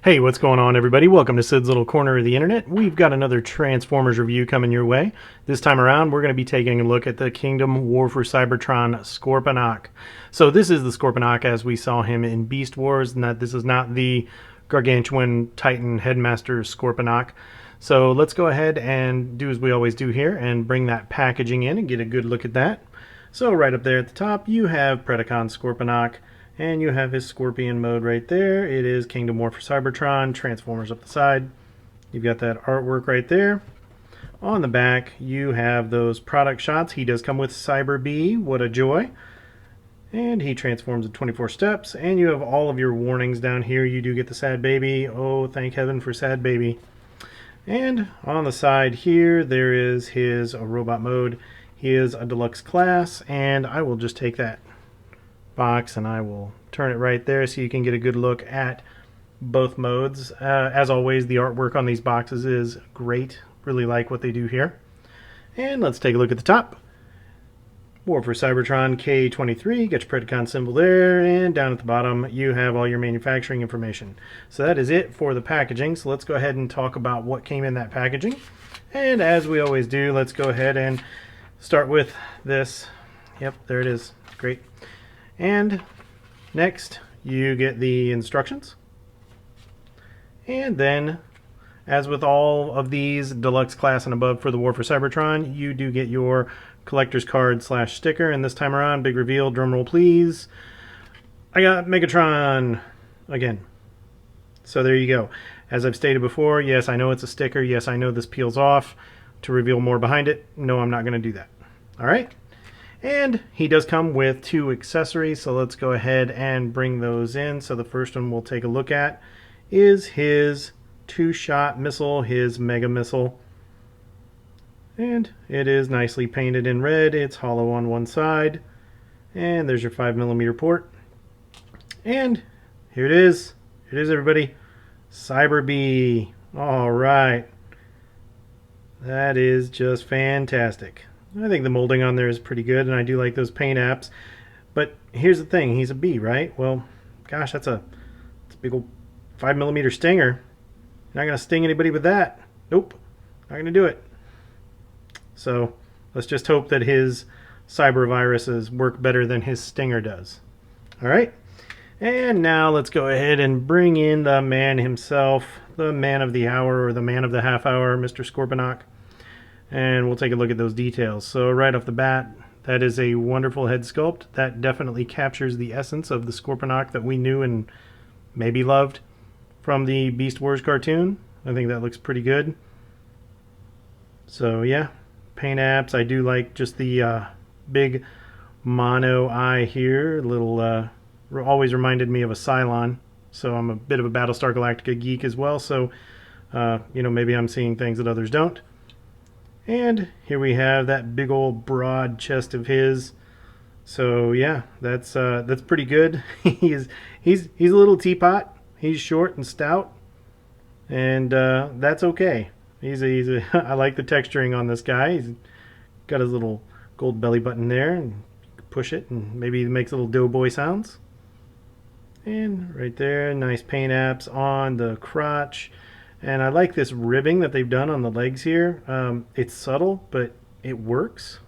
Hey, what's going on, everybody? Welcome to Sid's Little Corner of the Internet. We've got another Transformers review coming your way. This time around, we're going to be taking a look at the Kingdom War for Cybertron Scorponok. So this is the Scorponok as we saw him in Beast Wars, and that this is not the gargantuan Titan Headmaster Scorponok. So let's go ahead and do as we always do here and bring that packaging in and get a good look at that. So right up there at the top, you have Predacon Scorponok. And you have his Scorpion mode right there. It is Kingdom War for Cybertron, Transformers up the side. You've got that artwork right there. On the back, you have those product shots. He does come with Cyber B, what a joy. And he transforms in 24 steps. And you have all of your warnings down here. You do get the Sad Baby. Oh, thank heaven for Sad Baby. And on the side here, there is his robot mode. He is a Deluxe class, and I will just take that box and I will turn it right there so you can get a good look at both modes. As always, the artwork on these boxes is great. Really like what they do here. And let's take a look at the top. War for Cybertron K23, get your Predacon symbol there, and down at the bottom you have all your manufacturing information. So that is it for the packaging. So let's go ahead and talk about what came in that packaging. And as we always do, let's go ahead and start with this. Yep, there it is. Great. And next you get the instructions, and then as with all of these Deluxe class and above for the War for Cybertron, you do get your collector's card / sticker. And this time around, big reveal, drumroll please, I got Megatron again. So there you go. As I've stated before, yes, I know it's a sticker, yes, I know this peels off to reveal more behind it. No, I'm not going to do that. Alright. And he does come with 2 accessories, so let's go ahead and bring those in. So the first one we'll take a look at is his 2-shot missile, his Mega Missile. And it is nicely painted in red. It's hollow on one side. And there's your 5mm port. And here it is. Here it is, everybody. Cyber B. Alright. That is just fantastic. I think the molding on there is pretty good, and I do like those paint apps. But here's the thing, he's a B, right? Well, gosh, that's a big old 5mm stinger. You're not going to sting anybody with that. Nope, not going to do it. So let's just hope that his cyber viruses work better than his stinger does. Alright, and now let's go ahead and bring in the man himself, the man of the hour, or the man of the half hour, Mr. Scorponok. And we'll take a look at those details. So right off the bat, that is a wonderful head sculpt. That definitely captures the essence of the Scorponok that we knew and maybe loved from the Beast Wars cartoon. I think that looks pretty good. So yeah, paint apps. I do like just the big mono eye here. Little always reminded me of a Cylon. So I'm a bit of a Battlestar Galactica geek as well. So you know, maybe I'm seeing things that others don't. And here we have that big old broad chest of his. So yeah, that's pretty good. he's a little teapot. He's short and stout, and that's okay. I like the texturing on this guy. He's got his little gold belly button there, and you can push it, and maybe it makes little doughboy sounds. And right there, nice paint apps on the crotch. And I like this ribbing that they've done on the legs here. It's subtle, but it works.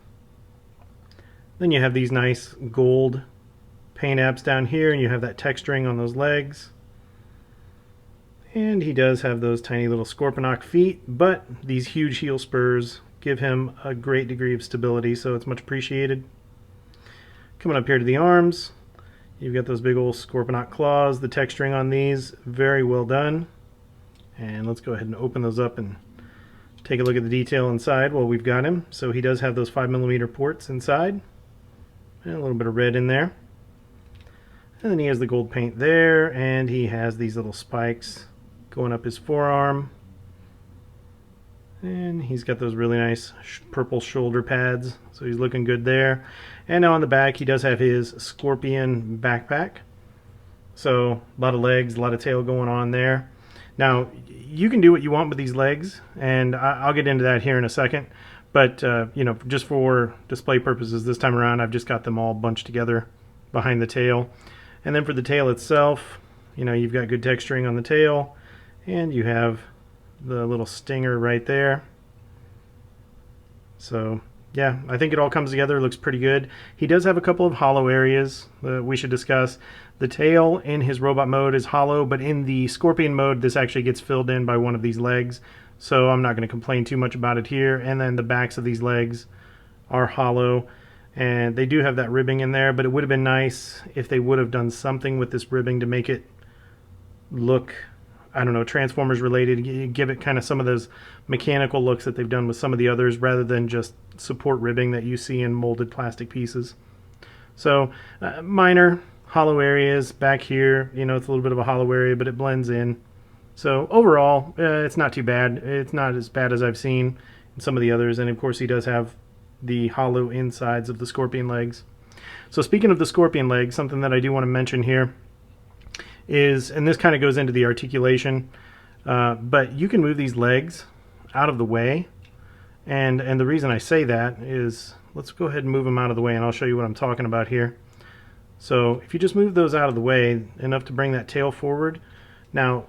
Then you have these nice gold paint apps down here, and you have that texturing on those legs. And he does have those tiny little Scorponok feet, but these huge heel spurs give him a great degree of stability, so it's much appreciated. Coming up here to the arms, you've got those big old Scorponok claws. The texturing on these, very well done. And let's go ahead and open those up and take a look at the detail inside while we've got him. So he does have those 5mm ports inside, and a little bit of red in there. And then he has the gold paint there, and he has these little spikes going up his forearm. And he's got those really nice purple shoulder pads, so he's looking good there. And now on the back, he does have his Scorpion backpack. So a lot of legs, a lot of tail going on there. Now, you can do what you want with these legs, and I'll get into that here in a second. But, you know, just for display purposes this time around, I've just got them all bunched together behind the tail. And then for the tail itself, you know, you've got good texturing on the tail, and you have the little stinger right there. So yeah, I think it all comes together, looks pretty good. He does have a couple of hollow areas that we should discuss. The tail in his robot mode is hollow, but in the Scorpion mode, this actually gets filled in by one of these legs. So I'm not going to complain too much about it here. And then the backs of these legs are hollow, and they do have that ribbing in there, but it would have been nice if they would have done something with this ribbing to make it look, I don't know, Transformers related, give it kind of some of those mechanical looks that they've done with some of the others, rather than just support ribbing that you see in molded plastic pieces. So minor hollow areas back here, you know, it's a little bit of a hollow area, but it blends in. So overall, it's not too bad. It's not as bad as I've seen in some of the others, and of course he does have the hollow insides of the Scorpion legs. So speaking of the Scorpion legs, something that I do want to mention here is, and this kind of goes into the articulation, but you can move these legs out of the way, and the reason I say that is, let's go ahead and move them out of the way, and I'll show you what I'm talking about here. So if you just move those out of the way enough to bring that tail forward, now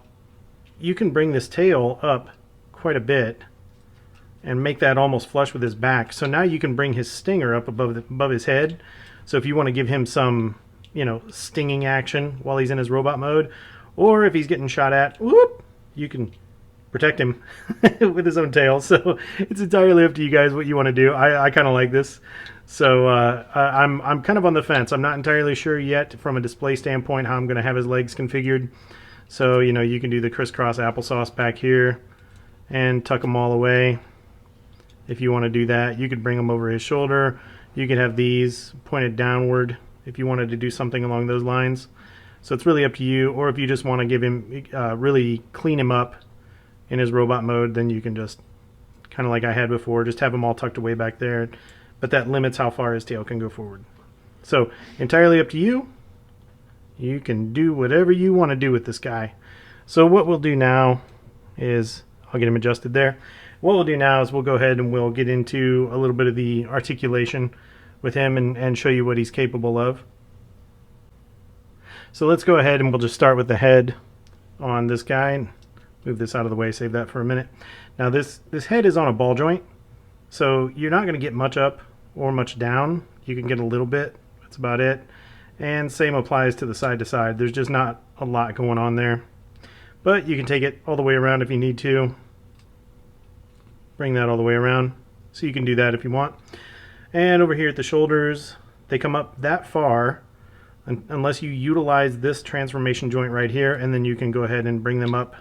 you can bring this tail up quite a bit and make that almost flush with his back. So now you can bring his stinger up above his head. So if you want to give him some, you know, stinging action while he's in his robot mode, or if he's getting shot at, whoop, you can protect him with his own tail. So it's entirely up to you guys what you want to do. I kind of like this. So I'm kind of on the fence. I'm not entirely sure yet from a display standpoint how I'm going to have his legs configured. So, you know, you can do the crisscross applesauce back here and tuck them all away. If you want to do that, you could bring them over his shoulder. You could have these pointed downward if you wanted to do something along those lines. So it's really up to you. Or if you just want to give him, really clean him up in his robot mode, then you can just, kind of like I had before, just have him all tucked away back there. But that limits how far his tail can go forward. So entirely up to you. You can do whatever you want to do with this guy. So what we'll do now is, I'll get him adjusted there. What we'll do now is we'll go ahead and we'll get into a little bit of the articulation with him and show you what he's capable of. So let's go ahead and we'll just start with the head on this guy. Move this out of the way, save that for a minute. Now this head is on a ball joint, so you're not going to get much up or much down. You can get a little bit, that's about it. And same applies to the side to side. There's just not a lot going on there. But you can take it all the way around if you need to. Bring that all the way around. So you can do that if you want. And over here at the shoulders, they come up that far unless you utilize this transformation joint right here, and then you can go ahead and bring them up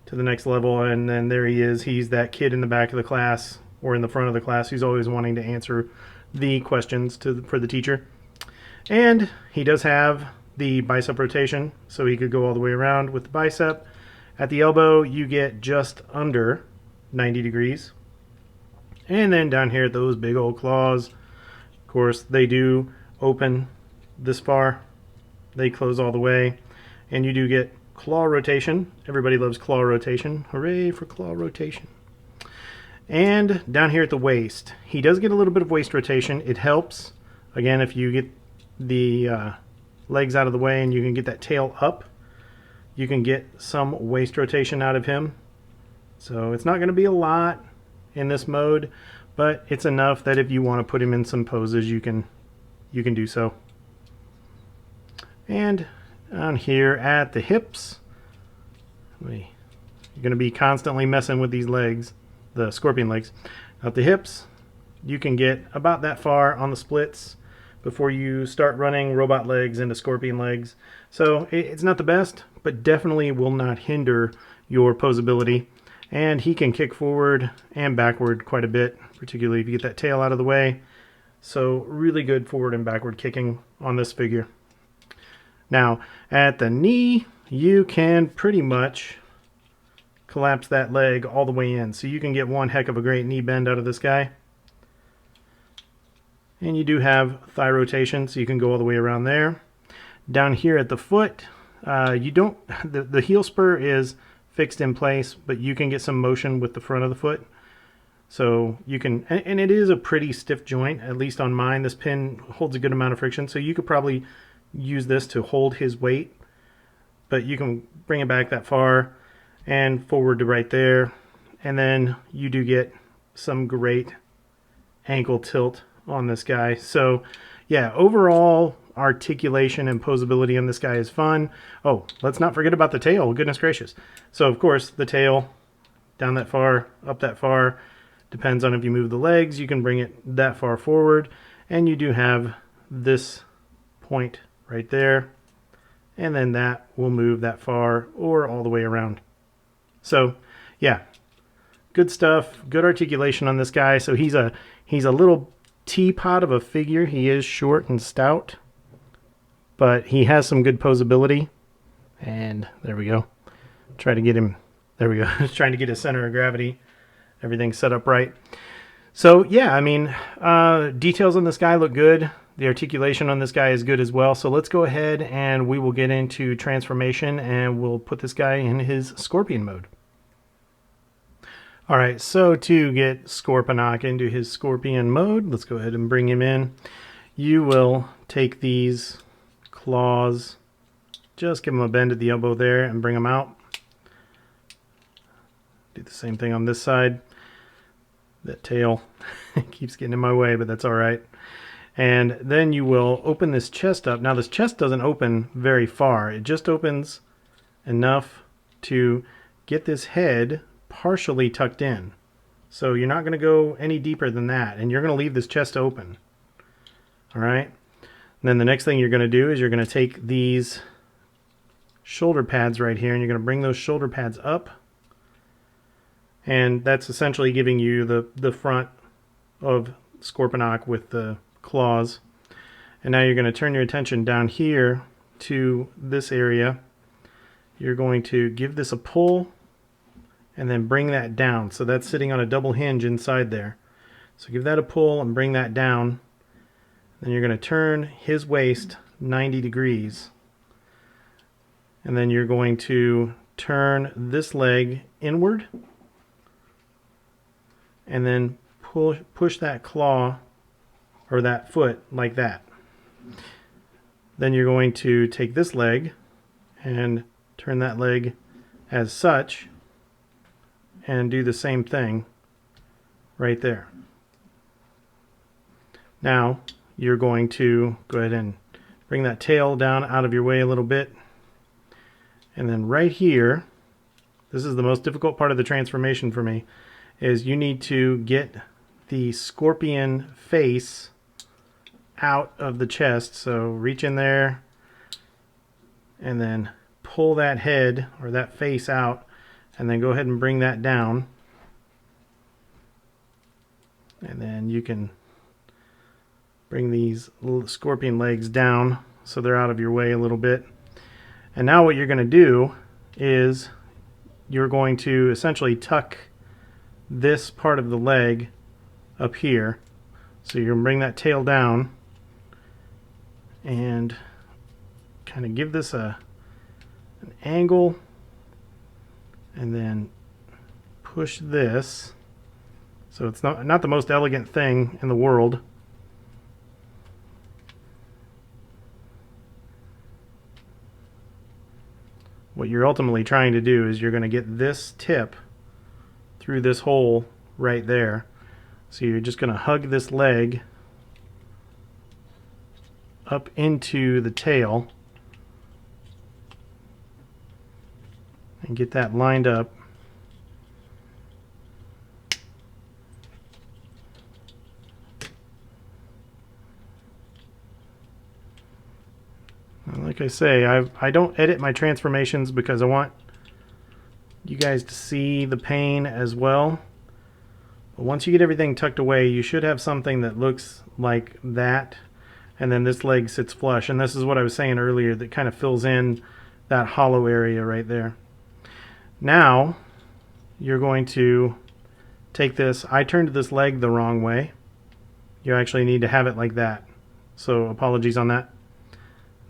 to the next level. And then there he is. He's that kid in the back of the class or in the front of the class who's always wanting to answer the questions for the teacher. And he does have the bicep rotation, so he could go all the way around with the bicep. At the elbow, you get just under 90 degrees. And then down here, those big old claws, of course, they do open this far. They close all the way. And you do get claw rotation. Everybody loves claw rotation. Hooray for claw rotation. And down here at the waist, he does get a little bit of waist rotation. It helps, again, if you get the legs out of the way and you can get that tail up, you can get some waist rotation out of him. So it's not going to be a lot in this mode, but it's enough that if you want to put him in some poses, you can do so. And on here at the hips, you're going to be constantly messing with these legs, the Scorpion legs. At the hips, you can get about that far on the splits before you start running robot legs into Scorpion legs. So it's not the best, but definitely will not hinder your posability. And he can kick forward and backward quite a bit, particularly if you get that tail out of the way. So really good forward and backward kicking on this figure. Now, at the knee, you can pretty much collapse that leg all the way in. So you can get one heck of a great knee bend out of this guy. And you do have thigh rotation, so you can go all the way around there. Down here at the foot, you don't, the heel spur is fixed in place, but you can get some motion with the front of the foot. So you can, and it is a pretty stiff joint, at least on mine. This pin holds a good amount of friction, so you could probably use this to hold his weight, but you can bring it back that far and forward to right there, and then you do get some great ankle tilt on this guy. So yeah, overall articulation and posability on this guy is fun. Oh, let's not forget about the tail, goodness gracious. So of course the tail, down that far, up that far, depends on if you move the legs, you can bring it that far forward, and you do have this point right there, and then that will move that far or all the way around. So yeah, good stuff, good articulation on this guy. So he's a little teapot of a figure. He is short and stout, but he has some good posability. And there we go. Try to get him, there we go. Trying to get his center of gravity, everything set up right. So yeah, I mean, details on this guy look good. The articulation on this guy is good as well. So let's go ahead and we will get into transformation, and we'll put this guy in his scorpion mode. All right, so to get Scorponok into his scorpion mode, let's go ahead and bring him in. You will take these claws, just give him a bend at the elbow there and bring him out. Do the same thing on this side. That tail keeps getting in my way, but that's all right. And then you will open this chest up. Now this chest doesn't open very far. It just opens enough to get this head partially tucked in. So you're not going to go any deeper than that, and you're going to leave this chest open. All right. And then the next thing you're going to do is you're going to take these shoulder pads right here, and you're going to bring those shoulder pads up. And that's essentially giving you the front of Scorponok with the claws. And now you're going to turn your attention down here to this area. You're going to give this a pull and then bring that down. So that's sitting on a double hinge inside there. So give that a pull and bring that down. Then you're going to turn his waist 90 degrees. And then you're going to turn this leg inward. And then push that claw or that foot like that. Then you're going to take this leg and turn that leg as such and do the same thing right there. Now you're going to go ahead and bring that tail down out of your way a little bit, and then right here, this is the most difficult part of the transformation for me, is you need to get the scorpion face out of the chest. So reach in there and then pull that head or that face out, and then go ahead and bring that down, and then you can bring these little scorpion legs down so they're out of your way a little bit. And now what you're going to do is you're going to essentially tuck this part of the leg up here. So you're going to bring that tail down and kind of give this an angle, and then push this. So it's not the most elegant thing in the world. What you're ultimately trying to do is you're going to get this tip through this hole right there. So you're just going to hug this leg up into the tail and get that lined up. Like I say, I don't edit my transformations because I want you guys to see the pain as well. But once you get everything tucked away, you should have something that looks like that, and then this leg sits flush. And this is what I was saying earlier, that kind of fills in that hollow area right there. Now you're going to take this. I turned this leg the wrong way. You actually need to have it like that, so apologies on that.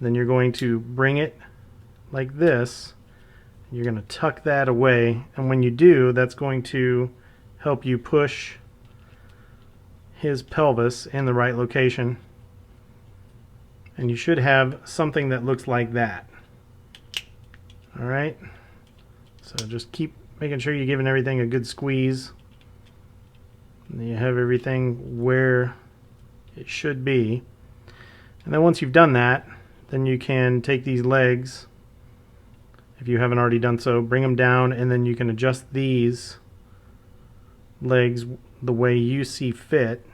Then you're going to bring it like this. You're going to tuck that away, and when you do, that's going to help you push his pelvis in the right location. And you should have something that looks like that. All right. So just keep making sure you're giving everything a good squeeze. And you have everything where it should be. And then once you've done that, then you can take these legs, if you haven't already done so, bring them down, and then you can adjust these legs the way you see fit.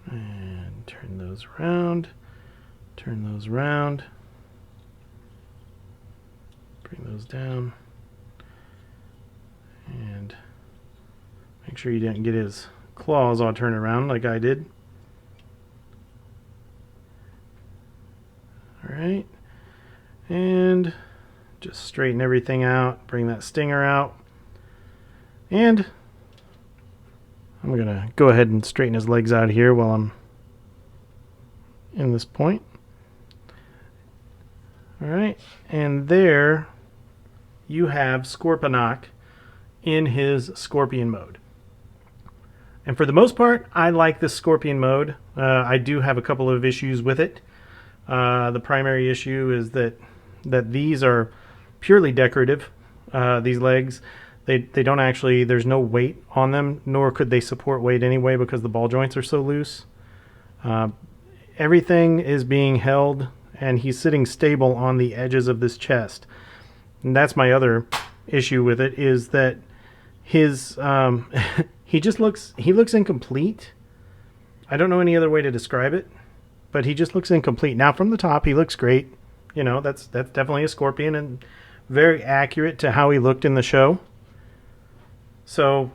And turn those around, turn those around, bring those down, and make sure you didn't get his claws all turned around like I did. Alright, and just straighten everything out, bring that stinger out, and I'm going to go ahead and straighten his legs out here while I'm in this point. Alright, and there you have Scorponok in his scorpion mode. And for the most part, I like this scorpion mode. I do have a couple of issues with it. The primary issue is that these are purely decorative. These legs, they don't actually, there's no weight on them, nor could they support weight anyway because the ball joints are so loose. Everything is being held, and he's sitting stable on the edges of this chest. And that's my other issue with it, is that his he looks incomplete. I don't know any other way to describe it, but he just looks incomplete. Now from the top he looks great. You know, that's definitely a scorpion and very accurate to how he looked in the show. So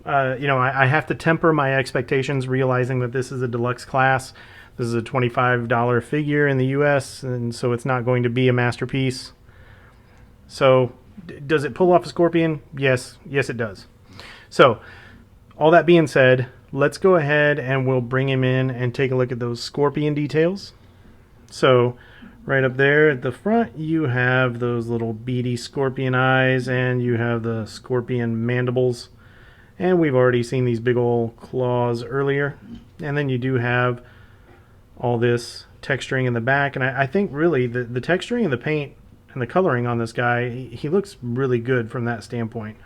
you know, I have to temper my expectations, realizing that this is a deluxe class. This is a $25 figure in the US, and so it's not going to be a masterpiece. So does it pull off a scorpion? Yes it does. So all that being said, let's go ahead and we'll bring him in and take a look at those scorpion details. So right up there at the front, you have those little beady scorpion eyes, and you have the scorpion mandibles. And we've already seen these big old claws earlier. And then you do have all this texturing in the back. And I think really the texturing and the paint and the coloring on this guy, he looks really good from that standpoint.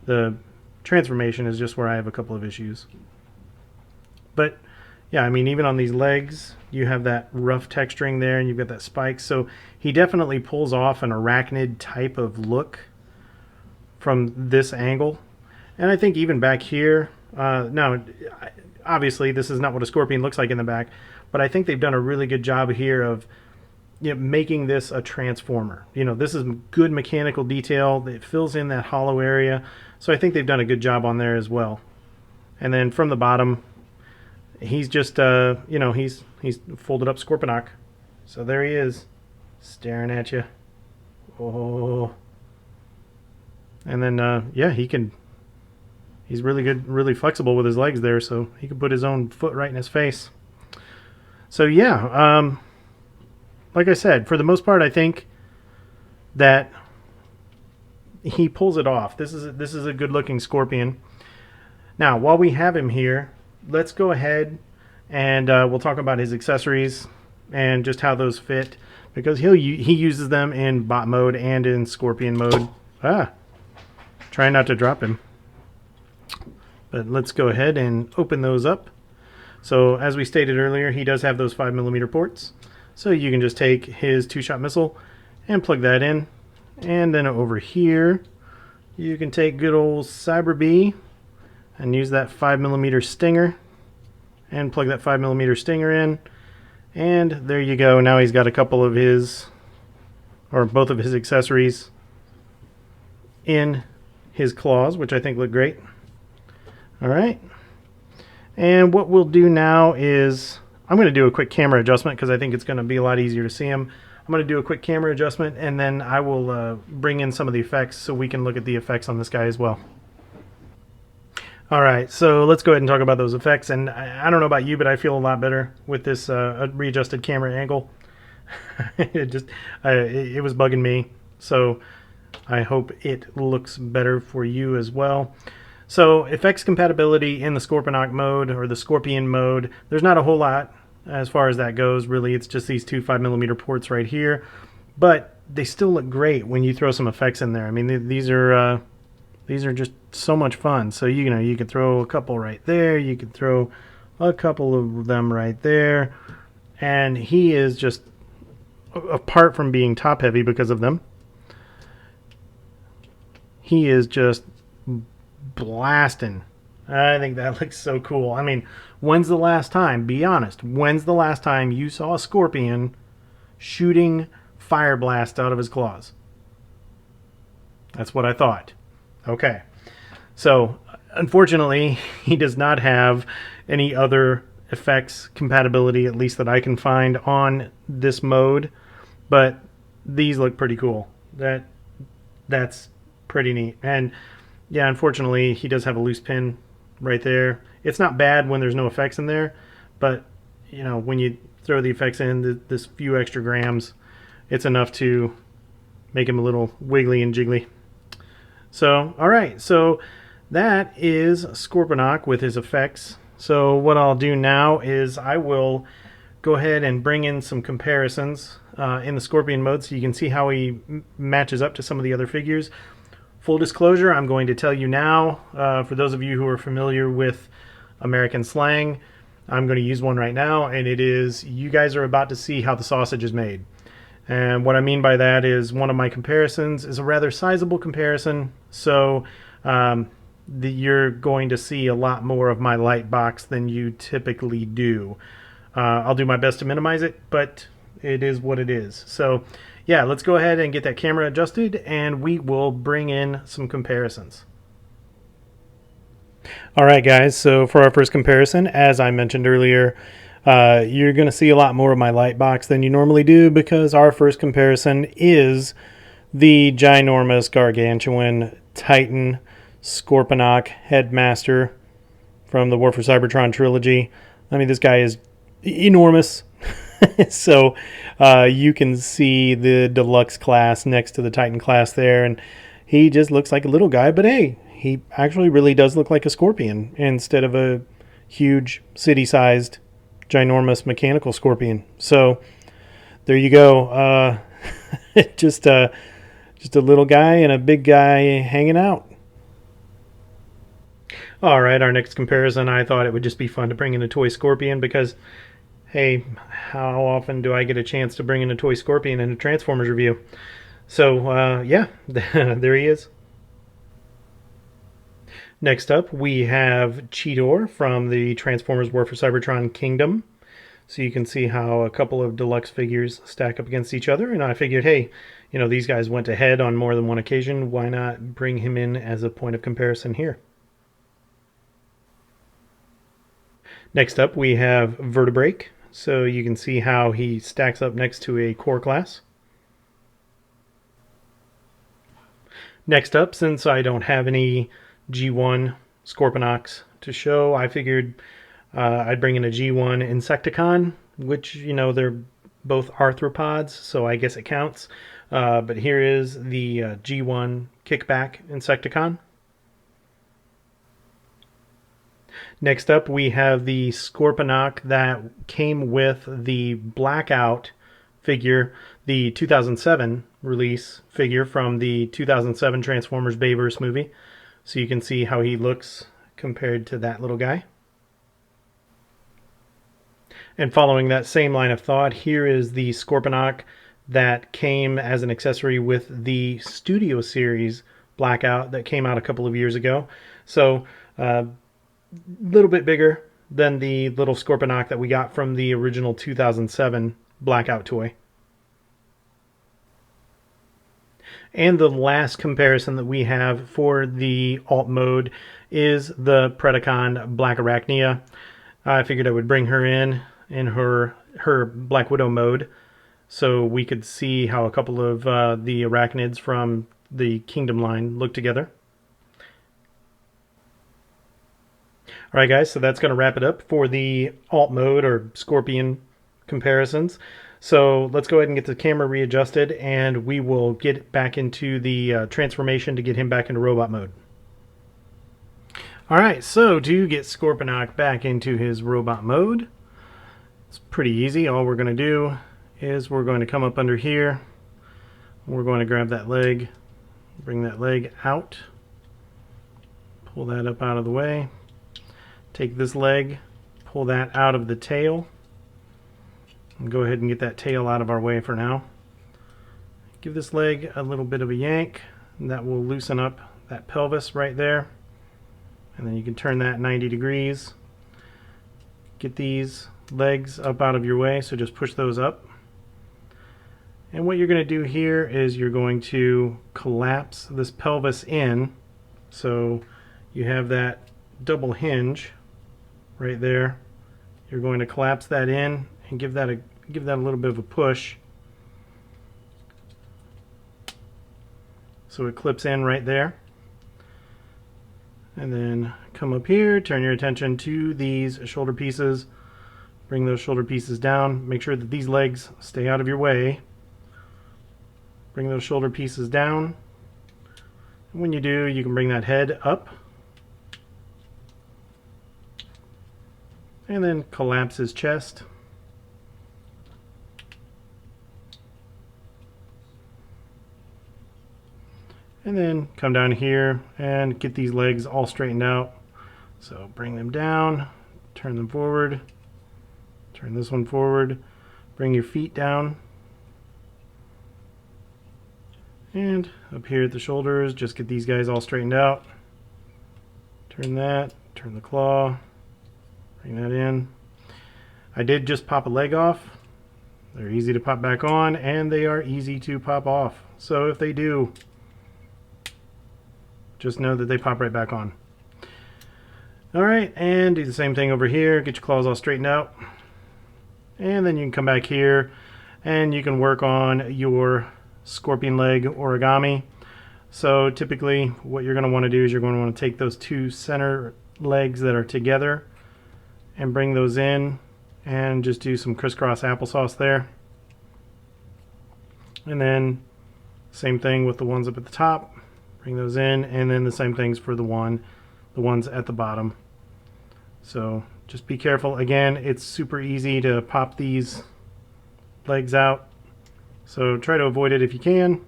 The transformation is just where I have a couple of issues. But yeah, I mean, even on these legs, you have that rough texturing there, and you've got that spike. So he definitely pulls off an arachnid type of look from this angle. And I think even back here, now, obviously this is not what a scorpion looks like in the back, but I think they've done a really good job here of, you know, making this a transformer. You know, this is good mechanical detail. It fills in that hollow area. So I think they've done a good job on there as well. And then from the bottom, he's just, you know, he's folded up Scorponok. So there he is, staring at you. Oh. And then, yeah, he's really good, really flexible with his legs there, so he can put his own foot right in his face. So yeah, like I said, for the most part, I think that he pulls it off. This is a good-looking scorpion. Now, while we have him here, let's go ahead and we'll talk about his accessories and just how those fit, because he uses them in bot mode and in scorpion mode. Try not to drop him. But let's go ahead and open those up. So as we stated earlier, he does have those 5mm ports. So you can just take his 2-shot missile and plug that in. And then over here, you can take good old CyberBee and use that 5mm stinger and plug that 5mm stinger in. And there you go. Now he's got a couple of his, or both of his accessories in his claws, which I think look great. All right. And what we'll do now is I'm going to do a quick camera adjustment because I think it's going to be a lot easier to see him. I'm going to do a quick camera adjustment, and then I will bring in some of the effects so we can look at the effects on this guy as well. Alright, so let's go ahead and talk about those effects. And I don't know about you, but I feel a lot better with this readjusted camera angle. It was bugging me. So I hope it looks better for you as well. So effects compatibility in the Scorponok mode, or the Scorpion mode, there's not a whole lot as far as that goes. Really, it's just these two 5mm ports right here, but they still look great when you throw some effects in there. I mean, these are just so much fun. So you can throw a couple right there, you can throw a couple of them right there, and he is just, apart from being top heavy because of them, he is just blasting. I think that looks so cool. I mean, when's the last time, be honest, when's the last time you saw a scorpion shooting fire blast out of his claws? That's what I thought. Okay. So, unfortunately, he does not have any other effects compatibility, at least that I can find on this mode, but these look pretty cool. That's pretty neat. And yeah, unfortunately, he does have a loose pin right there. It's not bad when there's no effects in there, but when you throw the effects in, this few extra grams, it's enough to make him a little wiggly and jiggly. So, all right, so that is Scorponok with his effects. So what I'll do now is I will go ahead and bring in some comparisons in the Scorpion mode so you can see how he matches up to some of the other figures. Full disclosure, I'm going to tell you now, for those of you who are familiar with American slang, I'm going to use one right now, and it is, you guys are about to see how the sausage is made. And what I mean by that is one of my comparisons is a rather sizable comparison, so you're going to see a lot more of my light box than you typically do. I'll do my best to minimize it, but it is what it is. So yeah, let's go ahead and get that camera adjusted, and we will bring in some comparisons. All right, guys, so for our first comparison, as I mentioned earlier, you're going to see a lot more of my light box than you normally do, because our first comparison is the ginormous gargantuan Titan Scorponok Headmaster from the War for Cybertron trilogy. I mean, this guy is enormous. So you can see the Deluxe class next to the Titan class there, and he just looks like a little guy, but hey, he actually really does look like a scorpion instead of a huge city-sized ginormous mechanical scorpion. So there you go. Just a little guy and a big guy hanging out. All right, our next comparison, I thought it would just be fun to bring in a toy scorpion, because hey, how often do I get a chance to bring in a toy scorpion in a Transformers review? So yeah, there he is. Next up, we have Cheetor from the Transformers War for Cybertron Kingdom. So you can see how a couple of Deluxe figures stack up against each other, and I figured, hey, these guys went ahead on more than one occasion. Why not bring him in as a point of comparison here? Next up, we have Vertebrake. So you can see how he stacks up next to a core class. Next up, since I don't have any G1 Scorponoks to show, I figured I'd bring in a G1 Insecticon, which, they're both arthropods, so I guess it counts. But here is the G1 Kickback Insecticon. Next up, we have the Scorponok that came with the Blackout figure, the 2007 release figure from the 2007 Transformers Bayverse movie. So you can see how he looks compared to that little guy. And following that same line of thought, here is the Scorponok that came as an accessory with the Studio Series Blackout that came out a couple of years ago. So little bit bigger than the little Scorponok that we got from the original 2007 Blackout toy. And the last comparison that we have for the alt mode is the Predacon Black Arachnia. I figured I would bring her in her Black Widow mode, so we could see how a couple of the arachnids from the Kingdom line look together. Alright guys, so that's going to wrap it up for the alt mode or Scorpion comparisons. So let's go ahead and get the camera readjusted, and we will get back into the transformation to get him back into robot mode. Alright, so to get Scorponok back into his robot mode, it's pretty easy. All we're going to do is we're going to come up under here. We're going to grab that leg, bring that leg out, pull that up out of the way, take this leg, pull that out of the tail, and go ahead and get that tail out of our way for now. Give this leg a little bit of a yank, and that will loosen up that pelvis right there. And then you can turn that 90 degrees. Get these legs up out of your way, so just push those up. And what you're going to do here is you're going to collapse this pelvis in. So you have that double hinge right there. You're going to collapse that in and give that a little bit of a push. So it clips in right there. And then come up here, turn your attention to these shoulder pieces. Bring those shoulder pieces down. Make sure that these legs stay out of your way. Bring those shoulder pieces down. And when you do, you can bring that head up. And then collapse his chest. And then come down here and get these legs all straightened out. So bring them down, turn them forward, turn this one forward, bring your feet down. And up here at the shoulders, just get these guys all straightened out. Turn that, turn the claw, bring that in. I did just pop a leg off. They're easy to pop back on, and they are easy to pop off. So if they do, just know that they pop right back on. Alright, and do the same thing over here. Get your claws all straightened out. And then you can come back here and you can work on your scorpion leg origami. So typically what you're going to want to do is you're going to want to take those two center legs that are together and bring those in and just do some crisscross applesauce there. And then same thing with the ones up at the top. Bring those in, and then the same things for the ones at the bottom. So just be careful. Again, it's super easy to pop these legs out, so try to avoid it if you can.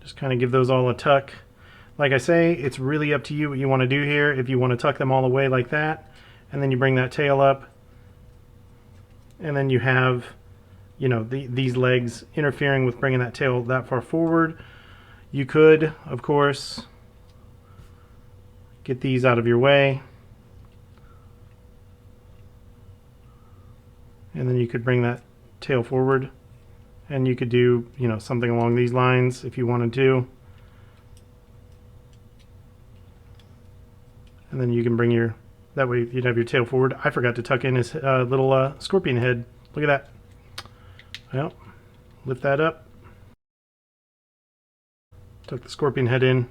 Just kind of give those all a tuck. Like I say, it's really up to you what you want to do here. If you want to tuck them all the way like that, and then you bring that tail up, and then you have, you know, these legs interfering with bringing that tail that far forward. You could, of course, get these out of your way, and then you could bring that tail forward, and you could do, you know, something along these lines if you wanted to. And then you can bring your, that way you'd have your tail forward. I forgot to tuck in his little scorpion head. Look at that. Well, lift that up. Tuck the scorpion head in.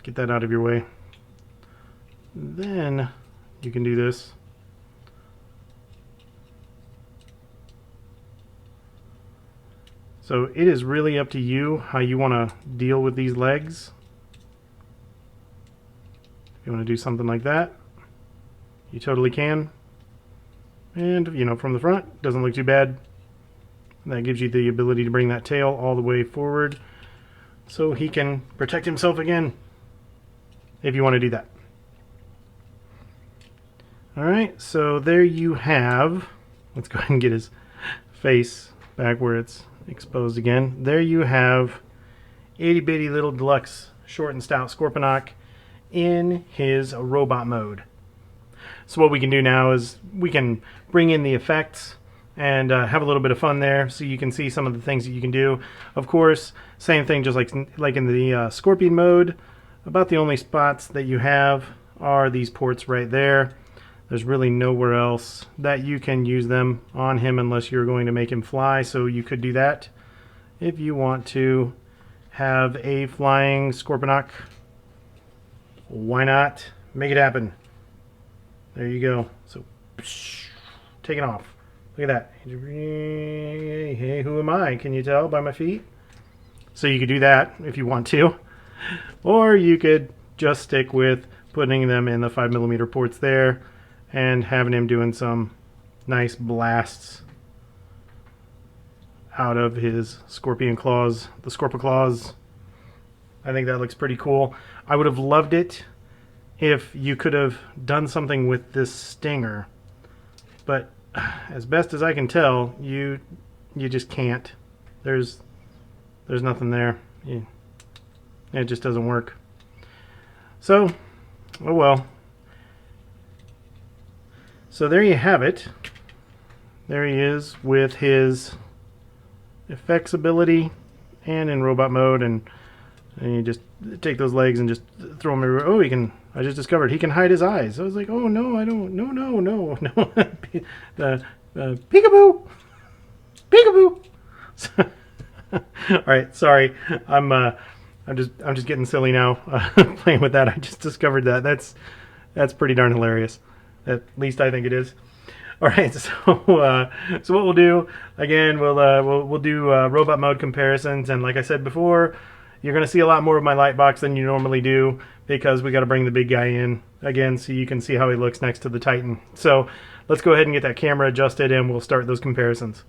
Get that out of your way. Then you can do this. So it is really up to you how you want to deal with these legs. If you want to do something like that, you totally can. And, you know, from the front, doesn't look too bad. And that gives you the ability to bring that tail all the way forward so he can protect himself again, if you want to do that. Alright, so there you have, let's go ahead and get his face back where it's exposed again. There you have itty bitty little deluxe short and stout Scorponok in his robot mode. So what we can do now is we can bring in the effects and have a little bit of fun there, so you can see some of the things that you can do. Of course, same thing, just like in the Scorpion mode. About the only spots that you have are these ports right there. There's really nowhere else that you can use them on him unless you're going to make him fly, so you could do that if you want to have a flying Scorponok. Why not? Make it happen. There you go. So taking off. Look at that. Hey, who am I? Can you tell by my feet? So you could do that if you want to. Or you could just stick with putting them in the 5mm ports there and having him doing some nice blasts out of his scorpion claws, the Scorpo claws. I think that looks pretty cool. I would have loved it if you could have done something with this stinger, but as best as I can tell, you just can't. There's nothing there. It just doesn't work. So, oh well. So there you have it. There he is with his effects ability and in robot mode, and you just take those legs and just throw them everywhere. Oh, he can. I just discovered he can hide his eyes. I was like, oh no, I don't. No. Peek-aboo, peek-aboo. All right, sorry. I'm just getting silly now playing with that. I just discovered that. That's pretty darn hilarious. At least I think it is. All right, so what we'll do again, we'll do robot mode comparisons, and like I said before, you're going to see a lot more of my light box than you normally do because we got to bring the big guy in again so you can see how he looks next to the Titan. So let's go ahead and get that camera adjusted and we'll start those comparisons.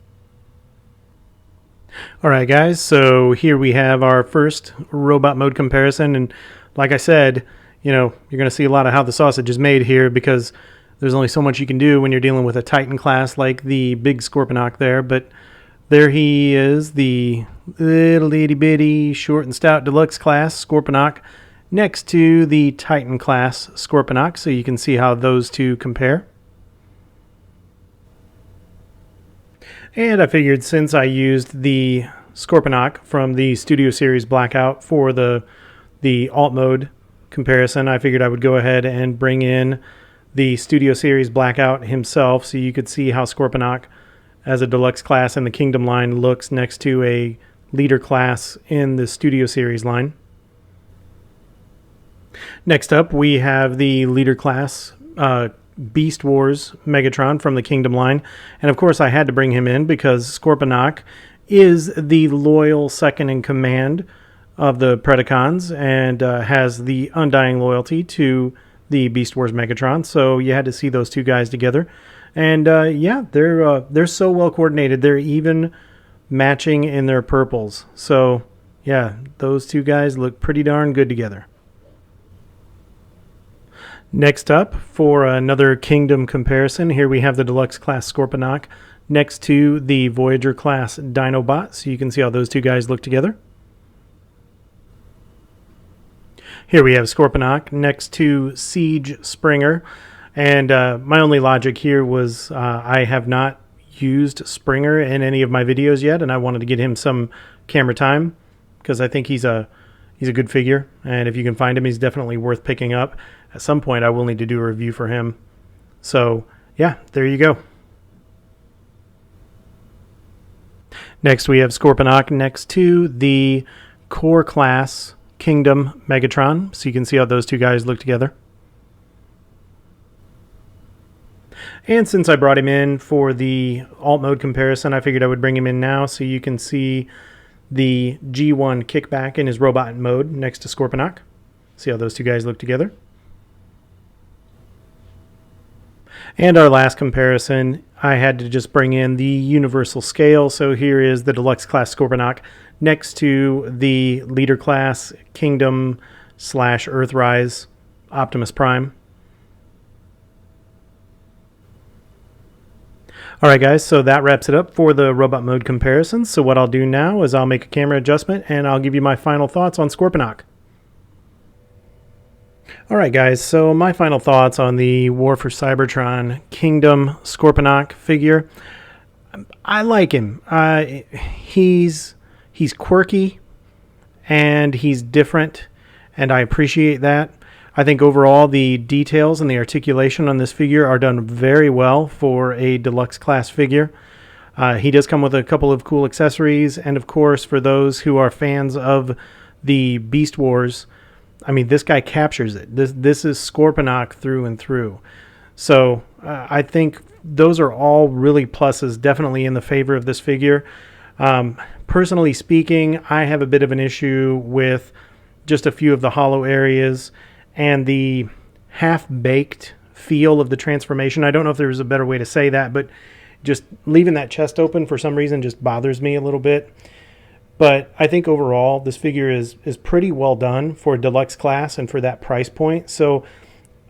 Alright guys, so here we have our first robot mode comparison, and like I said, you're going to see a lot of how the sausage is made here because there's only so much you can do when you're dealing with a Titan class like the big Scorponok there, but there he is, the little itty bitty short and stout deluxe class Scorponok next to the Titan class Scorponok, so you can see how those two compare. And I figured since I used the Scorponok from the Studio Series Blackout for the alt mode comparison, I figured I would go ahead and bring in the Studio Series Blackout himself so you could see how Scorponok as a deluxe class in the Kingdom line looks next to a leader class in the Studio Series line. Next up we have the leader class Beast Wars Megatron from the Kingdom line, and of course I had to bring him in because Scorponok is the loyal second in command of the Predacons and has the undying loyalty to the Beast Wars Megatron, so you had to see those two guys together. And yeah, they're so well coordinated. They're even matching in their purples. So yeah, those two guys look pretty darn good together. Next up, for another Kingdom comparison, here we have the Deluxe class Scorponok next to the Voyager class Dinobot, so you can see how those two guys look together. Here we have Scorponok next to Siege Springer, and my only logic here was I have not used Springer in any of my videos yet, and I wanted to get him some camera time because I think he's a good figure, and if you can find him, he's definitely worth picking up. At some point, I will need to do a review for him. So, yeah, there you go. Next, we have Scorponok next to the Core Class Kingdom Megatron, so you can see how those two guys look together. And since I brought him in for the alt mode comparison, I figured I would bring him in now so you can see the G1 kickback in his robot mode next to Scorponok. See how those two guys look together. And our last comparison, I had to just bring in the universal scale. So here is the Deluxe class Scorponok next to the leader class Kingdom / Earthrise Optimus Prime. Alright guys, so that wraps it up for the robot mode comparison. So what I'll do now is I'll make a camera adjustment and I'll give you my final thoughts on Scorponok. Alright guys, so my final thoughts on the War for Cybertron Kingdom Scorponok figure. I like him. He's quirky and he's different, and I appreciate that. I think overall the details and the articulation on this figure are done very well for a deluxe class figure. He does come with a couple of cool accessories, and of course for those who are fans of the Beast Wars, I mean, this guy captures it. This is Scorponok through and through. So I think those are all really pluses, definitely in the favor of this figure. Personally speaking, I have a bit of an issue with just a few of the hollow areas and the half-baked feel of the transformation. I don't know if there's a better way to say that, but just leaving that chest open for some reason just bothers me a little bit. But I think overall this figure is pretty well done for a deluxe class and for that price point. So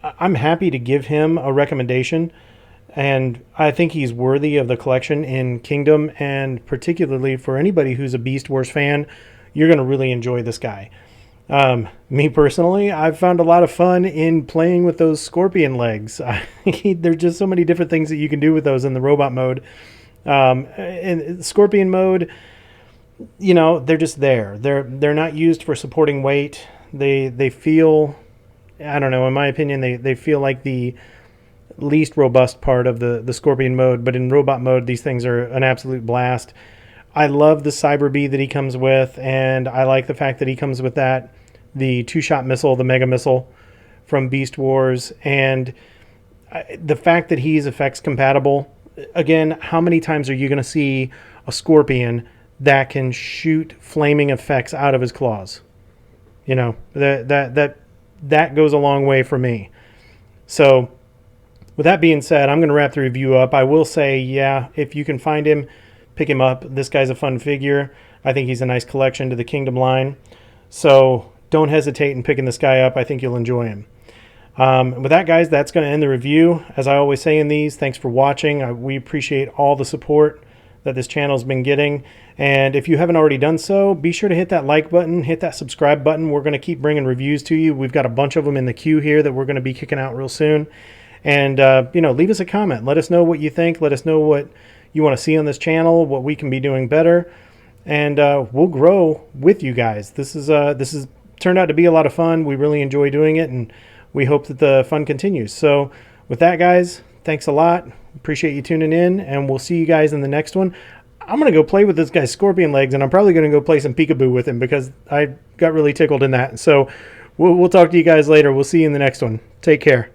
I'm happy to give him a recommendation, and I think he's worthy of the collection in Kingdom, and particularly for anybody who's a Beast Wars fan, you're going to really enjoy this guy. Me personally, I've found a lot of fun in playing with those scorpion legs. There's just so many different things that you can do with those in the robot mode. In scorpion mode, you know, they're just there. They're not used for supporting weight. They feel, I don't know, in my opinion, they feel like the least robust part of the scorpion mode, but in robot mode, these things are an absolute blast. I love the Cyber Bee that he comes with, and I like the fact that he comes with the two-shot missile, the Mega Missile from Beast Wars, and the fact that he's effects compatible. Again, how many times are you going to see a Scorpion that can shoot flaming effects out of his claws? You know, that goes a long way for me. So with that being said, I'm going to wrap the review up. I will say, yeah, if you can find him, pick him up. This guy's a fun figure. I think he's a nice collection to the Kingdom line. So don't hesitate in picking this guy up. I think you'll enjoy him. With that, guys, that's going to end the review. As I always say in these, thanks for watching. We appreciate all the support that this channel's been getting. And if you haven't already done so, be sure to hit that like button, hit that subscribe button. We're going to keep bringing reviews to you. We've got a bunch of them in the queue here that we're going to be kicking out real soon. And, you know, leave us a comment. Let us know what you think. Let us know what you want to see on this channel, what we can be doing better. And we'll grow with you guys. This is turned out to be a lot of fun. We really enjoy doing it, and we hope that the fun continues. So with that, guys, thanks a lot. Appreciate you tuning in, and we'll see you guys in the next one. I'm going to go play with this guy's scorpion legs, and I'm probably going to go play some peek-aboo with him because I got really tickled in that. So we'll talk to you guys later. We'll see you in the next one. Take care.